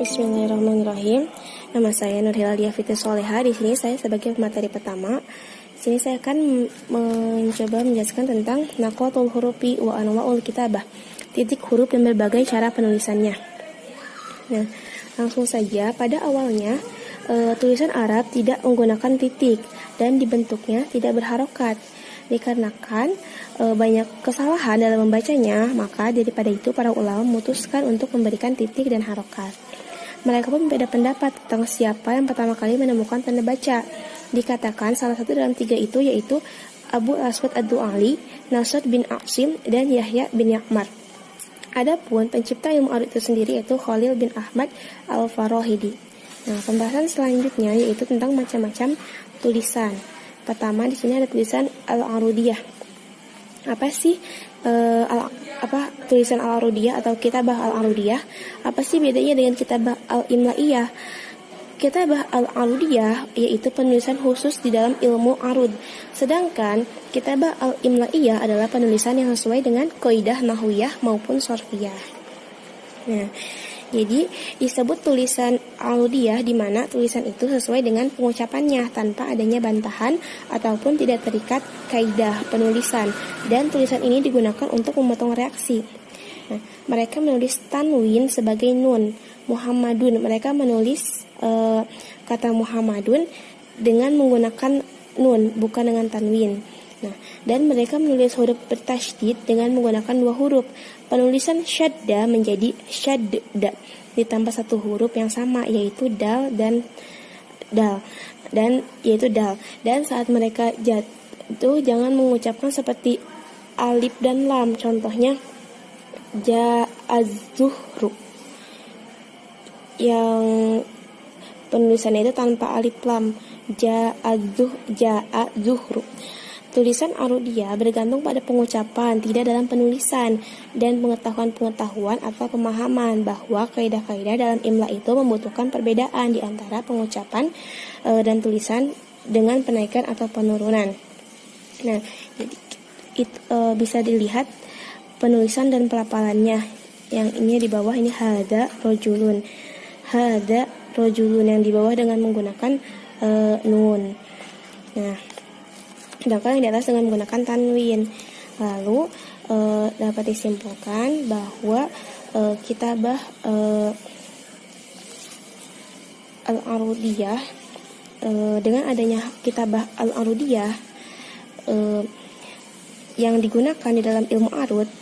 Bismillahirrahmanirrahim. Nama saya Nur Hilalia Fitri Soleha. Di sini saya sebagai pemateri pertama. Di sini saya akan mencoba menjelaskan tentang naqatul hurufi wa anwa'ul kitabah. Titik huruf dan berbagai cara penulisannya. Nah, langsung saja pada awalnya tulisan Arab tidak menggunakan titik dan dibentuknya tidak berharokat. Dikarenakan banyak kesalahan dalam membacanya, maka daripada itu para ulama memutuskan untuk memberikan titik dan harokat. Mereka pun berbeda pendapat tentang siapa yang pertama kali menemukan tanda baca. Dikatakan salah satu dalam tiga itu yaitu Abu Aswad Ad-Du'ali, Nasr bin Aqsim, dan Yahya bin Ya'mar. Adapun pencipta ilmu arut itu sendiri yaitu Khalil bin Ahmad Al-Farahidi. Nah, pembahasan selanjutnya yaitu tentang macam-macam tulisan. Pertama di sini ada tulisan Al-Arudiyah. Apa sih tulisan Al-Arudiyah atau kitabah Al-Arudiyah? Apa sih bedanya dengan kitabah Al-Imla'iyah? Kitabah Al-Arudiyah yaitu penulisan khusus di dalam ilmu arud. Sedangkan kitabah Al-Imla'iyah adalah penulisan yang sesuai dengan kaidah nahwiyah maupun sorfiyah. Nah, jadi disebut tulisan Arudiyah di mana tulisan itu sesuai dengan pengucapannya tanpa adanya bantahan ataupun tidak terikat kaidah penulisan, dan tulisan ini digunakan untuk memotong reaksi. Nah, mereka menulis tanwin sebagai nun. Muhammadun, mereka menulis kata Muhammadun dengan menggunakan nun bukan dengan tanwin. Nah, dan mereka menulis huruf bertasydid dengan menggunakan dua huruf. Penulisan syadda menjadi syadda ditambah satu huruf yang sama yaitu dal dan dal dan saat mereka jatuh jangan mengucapkan seperti alif dan lam. Contohnya ja'az-zuhru yang penulisannya itu tanpa alif lam, ja'az-zuhru. Tulisan Arudiyah bergantung pada pengucapan, tidak dalam penulisan, dan pengetahuan-pengetahuan atau pemahaman bahwa kaidah-kaidah dalam imla itu membutuhkan perbedaan di antara pengucapan dan tulisan dengan penaikan atau penurunan. Nah, jadi bisa dilihat penulisan dan pelafalannya. Yang ini di bawah ini hada rojulun yang di bawah dengan menggunakan nun. Nah, sedangkan yang di atas dengan menggunakan tanwin. Lalu dapat disimpulkan bahwa kitabah Al-Arudiyah dengan adanya kitabah Al-Arudiyah yang digunakan di dalam ilmu arud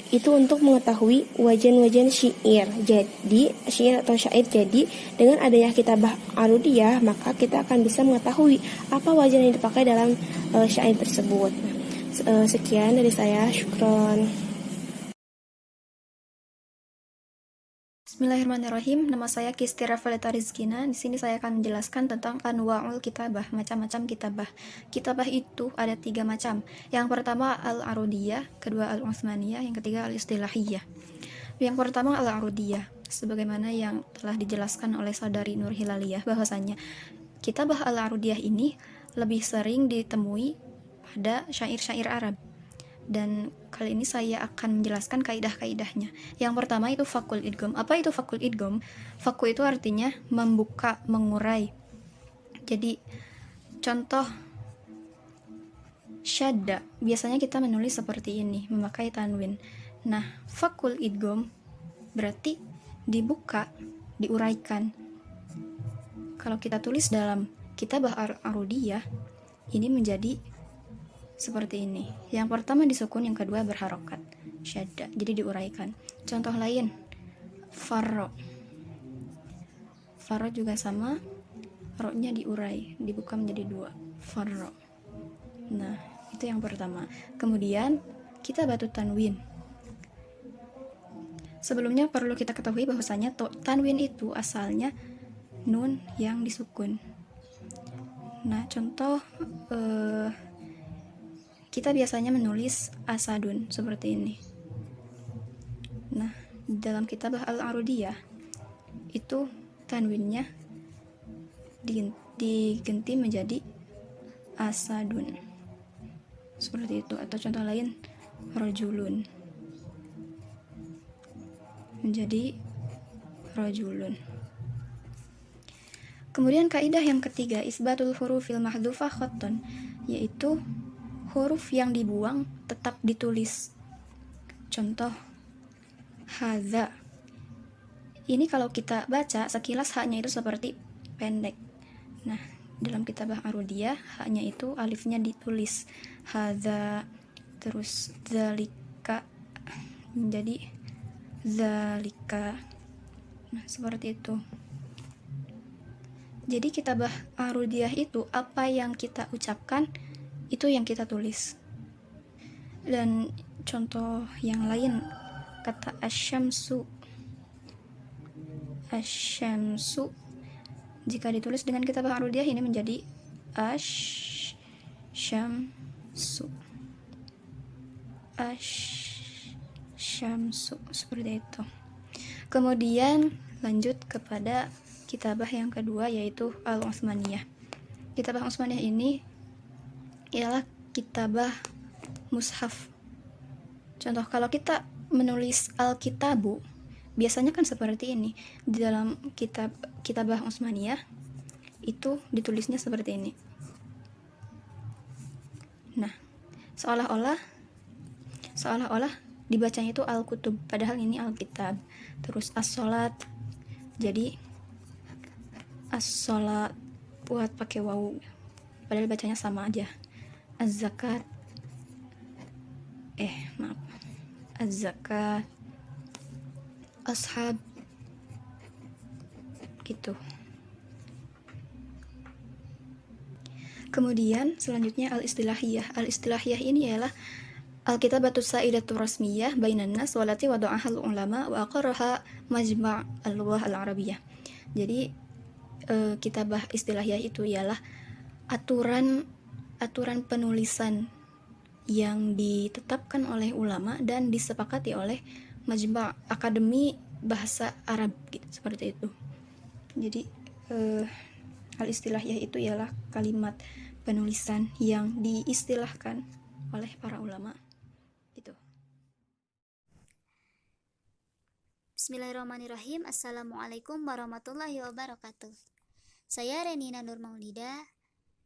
itu untuk mengetahui wajan-wajan syair. Jadi syair atau syair, jadi dengan adanya kitabah Arudiyah maka kita akan bisa mengetahui apa wajan yang dipakai dalam syair tersebut. Sekian dari saya, syukron. Bismillahirrahmanirrahim. Nama saya Kisti Rafaelita Rizkina. Di sini saya akan menjelaskan tentang anwa'ul kitabah, macam-macam kitabah. Kitabah itu ada 3 macam. Yang pertama Al-Arudiyah, kedua Al-Utsmaniyah, yang ketiga Al-Istilahiyah. Yang pertama Al-Arudiyah, sebagaimana yang telah dijelaskan oleh saudari Nur Hilaliyah bahwasanya kitabah Al-Arudiyah ini lebih sering ditemui pada syair-syair Arab. Dan kali ini saya akan menjelaskan kaidah-kaidahnya. Yang pertama itu fakul idgham. Apa itu fakul idgham? Fakul itu artinya membuka, mengurai. Jadi contoh syadda, biasanya kita menulis seperti ini, memakai tanwin. Nah, fakul idgham berarti dibuka, diuraikan. Kalau kita tulis dalam kitabah Al-Arudiyah, ini menjadi seperti ini. Yang pertama disukun, yang kedua berharokat, syadda, jadi diuraikan. Contoh lain, farro juga sama, ro-nya diurai, dibuka menjadi 2, farro. Nah, itu yang pertama. Kemudian kita batu tanwin. Sebelumnya perlu kita ketahui bahwasanya tanwin itu asalnya nun yang disukun. Nah, contoh kita biasanya menulis asadun seperti ini. Nah, dalam kitabah Al-Arudiyah itu tanwinnya diganti menjadi asadun seperti itu. Atau contoh lain rojulun menjadi rajulun. Kemudian kaidah yang ketiga, isbatul hurufil mahdhufah khattun, yaitu huruf yang dibuang tetap ditulis. Contoh, hadza. Ini kalau kita baca sekilas haknya itu seperti pendek. Nah, dalam kitabah arudiyah haknya itu alifnya ditulis hadza, terus zalika menjadi zalika. Nah, seperti itu. Jadi kitabah arudiyah itu apa yang kita ucapkan itu yang kita tulis. Dan contoh yang lain, kata asyamsu. Asyamsu jika ditulis dengan kitabah arudiyah ini menjadi asyamsu. Asyamsu, seperti itu. Kemudian lanjut kepada kitabah yang kedua, yaitu al-Utsmaniyah. Kitabah Utsmaniyah ini ialah kitabah mushaf. Contoh, kalau kita menulis al-kitabu, biasanya kan seperti ini. Di dalam kitabah Utsmaniyah itu ditulisnya seperti ini. Nah, seolah-olah dibacanya itu al-kutub, padahal ini al-kitab. Terus as-sholat, jadi as-sholat buat pakai wawu, padahal bacanya sama aja. Az-zakat, az-zakat, ashab, gitu. Kemudian selanjutnya al-istilahiyah. Al-istilahiyah ini ialah al-kitabatus sa'idatu rasmiyah bainan nas walati wada'ahal ulama wa aqarraha majma' al-lughah al-arabiyyah. Jadi kitabah istilahiyah itu ialah aturan penulisan yang ditetapkan oleh ulama dan disepakati oleh majma' akademi bahasa Arab, gitu, seperti itu. Jadi al-istilahiyah itu ialah kalimat penulisan yang diistilahkan oleh para ulama. Gitu. Bismillahirrahmanirrahim. Assalamualaikum warahmatullahi wabarakatuh. Saya Renina Nur Maulida.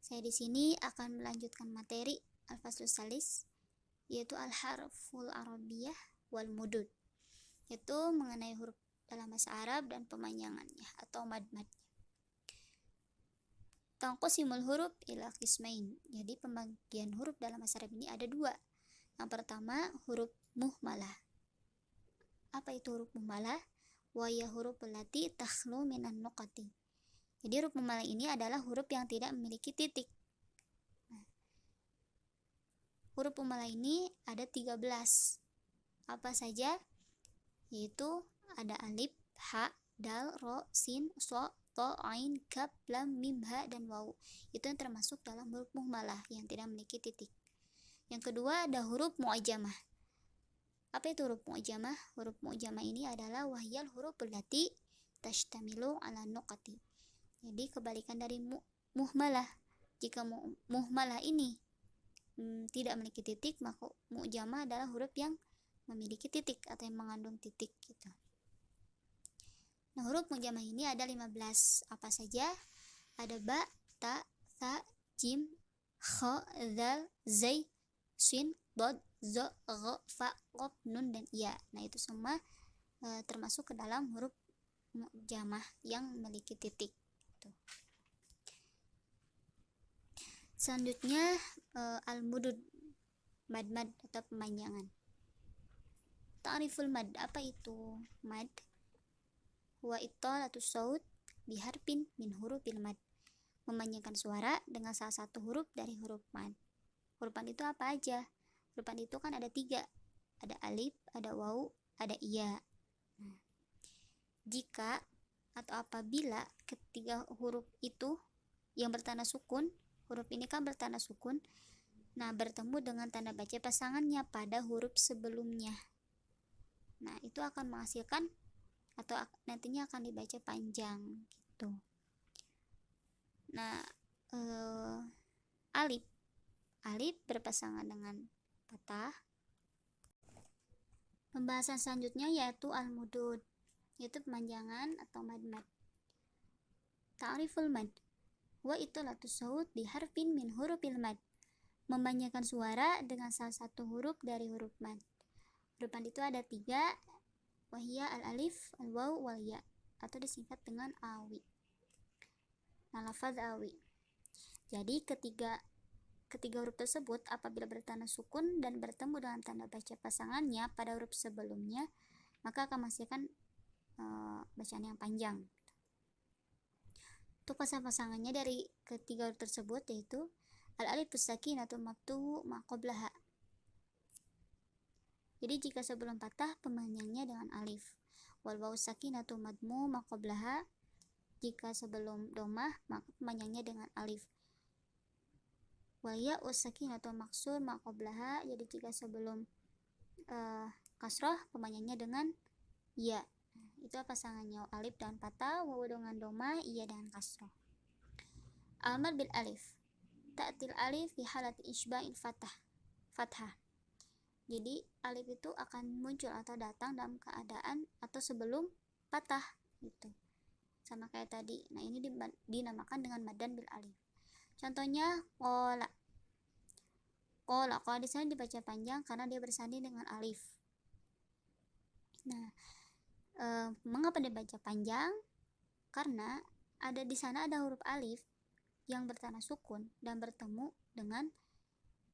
Saya di sini akan melanjutkan materi Al-Faslus Salis, yaitu Al-Harful Arabiyah wal Mudud, yaitu mengenai huruf dalam bahasa Arab dan pemanjangannya atau mad-madnya. Tanqasimul huruf ila qismain. Jadi pembagian huruf dalam bahasa Arab ini ada dua. Yang pertama, huruf muhmalah. Apa itu huruf muhmalah? Wa ya huruf allati takhlu minan nuqati. Jadi huruf muhmalah ini adalah huruf yang tidak memiliki titik. Nah, huruf muhmalah ini ada 13. Apa saja? Yaitu ada alif, ha, dal, ro, sin, so, to, ain, kaf, lam, mim, ha, dan waw. Itu yang termasuk dalam huruf muhmalah yang tidak memiliki titik. Yang kedua ada huruf mu'jamah. Apa itu huruf mu'jamah? Huruf mu'jamah ini adalah wahyal huruf allati tashtamilu ala nuqati. Jadi kebalikan dari muhmalah. Jika muhmalah ini tidak memiliki titik, maka mu'jamah adalah huruf yang memiliki titik atau yang mengandung titik, gitu. Nah, huruf mu'jamah ini ada 15. Apa saja? Ada ba, ta, tha, jim, kha, dzal, zai, shin, dod, zo, gha, fa, qaf, nun, dan ya. Nah, itu semua termasuk ke dalam huruf mu'jamah yang memiliki titik. Selanjutnya al-mudud, mad-mad atau pemanjangan. Ta'riful mad, apa itu mad? Huwa ittalatus saut biharfin min hurufil mad. Memanjangkan suara dengan salah satu huruf dari huruf mad. Huruf mad itu apa aja? Huruf mad itu kan ada 3. Ada alif, ada waw, ada iya. Nah, jika atau apabila ketiga huruf itu yang bertanda sukun, huruf ini kan bertanda sukun, nah bertemu dengan tanda baca pasangannya pada huruf sebelumnya, nah itu akan menghasilkan atau nantinya akan dibaca panjang, gitu. Nah, alif berpasangan dengan fathah. Pembahasan selanjutnya yaitu al-mudud, yaitu pemanjangan atau mad. Ta'riful mad wa italatu saut bi harfin min hurufil mad, memanjangkan suara dengan salah satu huruf dari huruf mad. Huruf mad itu ada 3, wahia al-alif, al-waw, wal ya, atau disingkat dengan awi. Nah, lafaz awi. Jadi ketiga huruf tersebut apabila bertanda sukun dan bertemu dengan tanda baca pasangannya pada huruf sebelumnya, maka akan menghasilkan bacaan yang panjang. Untuk pasangannya dari ketiga huruf tersebut yaitu al-alifus sakinatu maftuhu ma qablaha. Jadi jika sebelum patah pemanjangnya dengan alif. Wal wawu sakinatu madmu ma qablaha. Jika sebelum domah maka pemanjangnya dengan alif. Wal ya sakinatu maksur ma qablaha. Jadi jika sebelum kasroh pemanjangnya dengan ya. Itu pasangannya alif dan patah, wawu dengan doma, iya dengan kasroh. Al-mad bil alif. Ta'til alif fi halati isba'il fathah. Jadi alif itu akan muncul atau datang dalam keadaan atau sebelum patah gitu. Sama kayak tadi. Nah, ini dinamakan dengan madan bil alif. Contohnya qola. Kalau di sana dibaca panjang karena dia bersanding dengan alif. Nah, mengapa dibaca panjang? Karena di sana ada huruf alif yang bertanda sukun dan bertemu dengan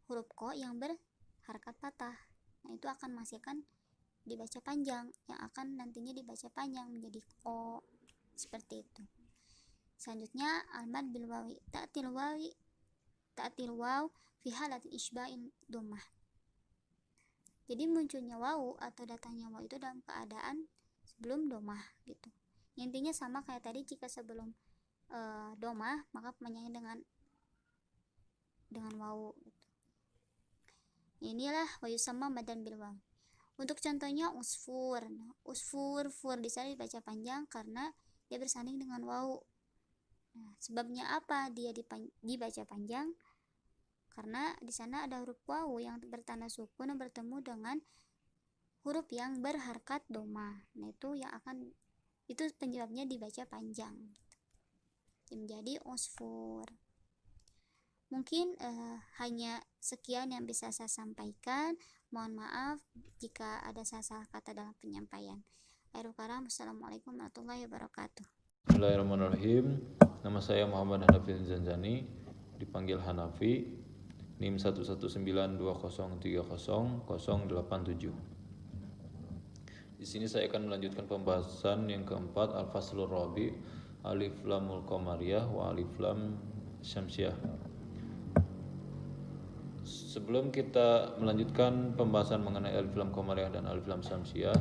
huruf ko yang berharakat patah. Nah, itu akan menghasilkan dibaca panjang, yang akan nantinya dibaca panjang menjadi ko, seperti itu. Selanjutnya al-mad bil wawi. Ta'til waw fi halati isba'in dhammah. Jadi munculnya wawu atau datangnya wawu itu dalam keadaan sebelum domah gitu. Intinya sama kayak tadi, jika sebelum domah maka pemanjangnya dengan wawu gitu. Inilah wa yusamma madan bil waw. Untuk contohnya usfur. Nah, usfur di sana dibaca panjang karena dia bersanding dengan wawu. Nah, sebabnya apa dia dibaca panjang? Karena di sana ada huruf wawu yang bertanda sukun dan bertemu dengan huruf yang berharkat doma. Nah, itu penyebabnya dibaca panjang gitu. Menjadi usfur. Mungkin hanya sekian yang bisa saya sampaikan. Mohon maaf jika ada salah kata dalam penyampaian. Akhirul kalam, wassalamualaikum warahmatullahi wabarakatuh. Bismillahirrahmanirrahim. Nama saya Muhammad Hanafi Zanjani, dipanggil Hanafi. NIM 11920300087. Di sini saya akan melanjutkan pembahasan yang keempat, al-faslur rabi, alif lamul qamariyah wa alif lam syamsiyah. Sebelum kita melanjutkan pembahasan mengenai alif lam qamariyah dan alif lam syamsiyah,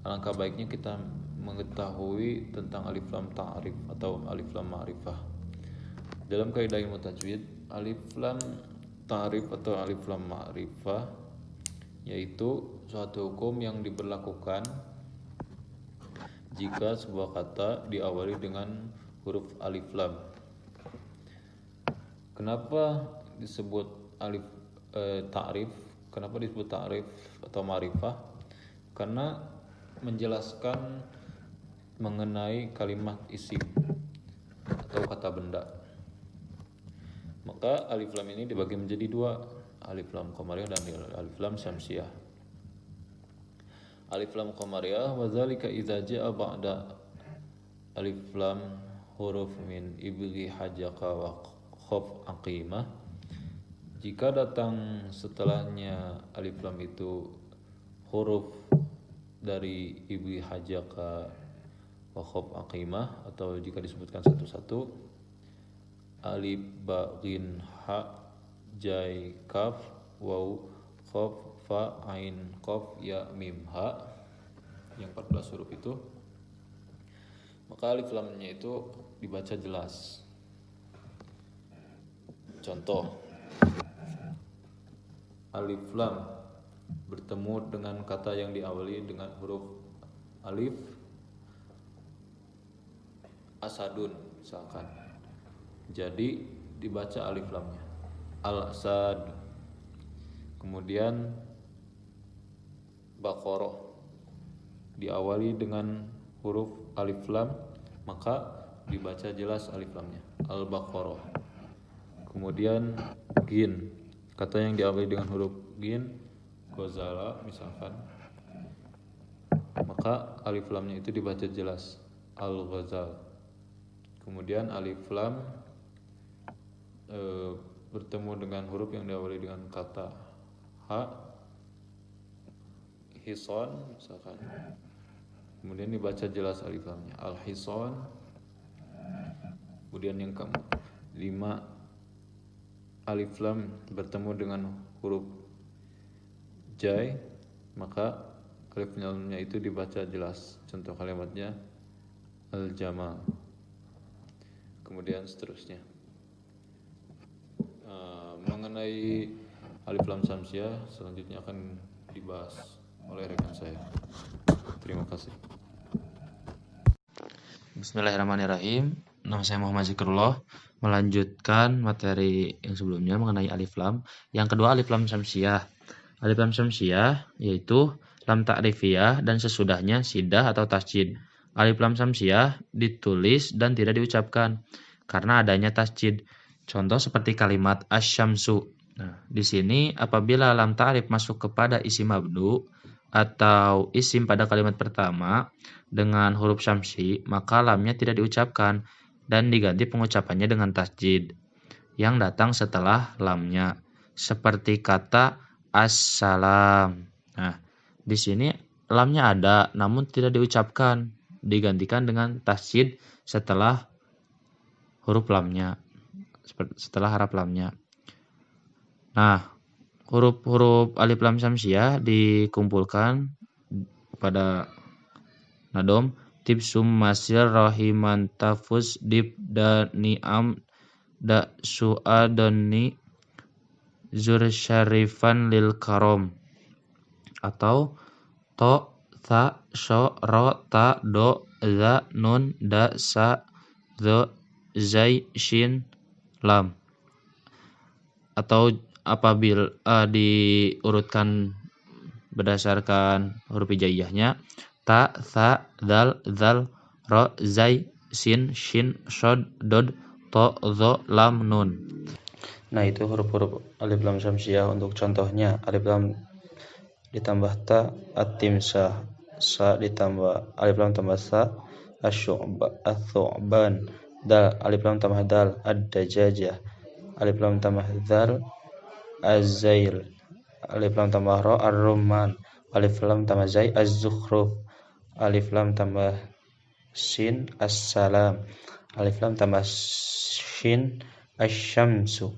alangkah baiknya kita mengetahui tentang alif lam ta'rif atau alif lam ma'rifah. Dalam kaidah ilmu tajwid, alif lam ta'rif atau alif lam ma'rifah yaitu suatu hukum yang diberlakukan jika sebuah kata diawali dengan huruf alif lam. Kenapa disebut alif ta'rif? Kenapa disebut ta'rif atau ma'rifah? Karena menjelaskan mengenai kalimat isim atau kata benda. Maka alif lam ini dibagi menjadi 2, alif lam qamariyah dan alif lam syamsiyah. Alif lam qamariyah wa dzalika idza jaa ba'da alif lam huruf min ibghi hajaka wa khaf aqimah. Jika datang setelahnya alif lam itu huruf dari ibghi hajaka wa khaf aqimah, atau jika disebutkan satu-satu, alif ba ghin ha jai kaf waw qaf fa ain qaf ya mim ha, yang 14 huruf itu, maka alif lamnya itu dibaca jelas. Contoh, alif lam bertemu dengan kata yang diawali dengan huruf alif, asadun misalkan, jadi dibaca alif lamnya al-asad. Kemudian Baqarah diawali dengan huruf alif lam, maka dibaca jelas alif lamnya. Al-Baqarah. Kemudian gin, kata yang diawali dengan huruf gin, Ghazala misalkan, maka alif lamnya itu dibaca jelas, Al-Ghazal. Kemudian alif lam bertemu dengan huruf yang diawali dengan kata ha, hison misalkan, kemudian dibaca jelas alif lamnya, Al-Hison. Kemudian yang kelima, alif lam bertemu dengan huruf jai, maka alif lamnya itu dibaca jelas. Contoh kalimatnya al-jamal. Kemudian seterusnya. Mengenai alif lam samsiah selanjutnya akan dibahas oleh rekan saya. Terima kasih. Bismillahirrahmanirrahim. Nama saya Muhammad Zikrullah, melanjutkan materi yang sebelumnya mengenai alif lam. Yang kedua, alif lam samsiah. Alif lam samsiah yaitu lam ta'rifiyah dan sesudahnya sidah atau tasjid. Alif lam samsiah ditulis dan tidak diucapkan karena adanya tasjid. Contoh seperti kalimat asyamsu. Nah, di sini apabila lam ta'rif masuk kepada isim mabdu atau isim pada kalimat pertama dengan huruf syamsi, maka lamnya tidak diucapkan dan diganti pengucapannya dengan tasjid yang datang setelah lamnya, seperti kata assalam. Nah, di sini lamnya ada namun tidak diucapkan, digantikan dengan tasjid setelah huruf lamnya, setelah harap lamnya. Nah, huruf-huruf alif lam samsiah dikumpulkan pada nadom tibsum masir rahiman tafus dib da ni'am da su'adoni zur syarifan lil karom, atau to tha sho ro ta do za nun da sa zo zai shin lam. Atau apabila diurutkan berdasarkan huruf hijaiyahnya, ta, tha, dal, zal, ro, zai, sin, shin, shod, dod, to, zo, lam, nun. Nah, itu huruf-huruf alif lam samsiah. Untuk contohnya, alif lam ditambah ta, at-timsah, sa ditambah alif lam tambah sa, asyu'ba, at-thu'ban, dal, alif lam tambah dal, ad-dajajah, alif lam tambah dzal, az-zail, alif lam tambah ro, ar-rumman, alif lam tambah zai, az-zukhruf, alif lam tambah sin, as-salam, alif lam tambah shin, asy-syamsu,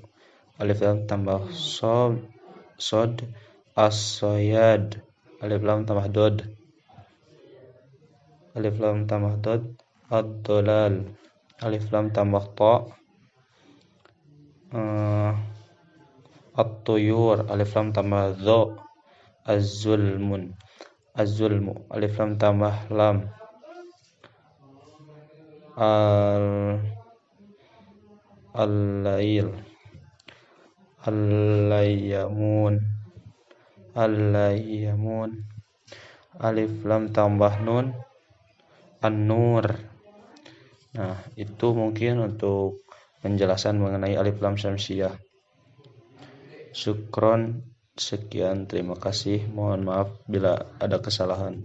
alif lam tambah sod, as-soyad, alif lam tambah dod, alif lam tambah dod, ad-dolal, alif lam tambah ta, at-tuyur, alif lam tambah dho, az-zulmun, az-zulmu, alif lam tambah lam, al-lail, al-layyamun, al-layyamun, alif lam tambah nun, an-nur. Nah, itu mungkin untuk penjelasan mengenai alif lam syamsiah. Syukron, sekian, terima kasih. Mohon maaf bila ada kesalahan.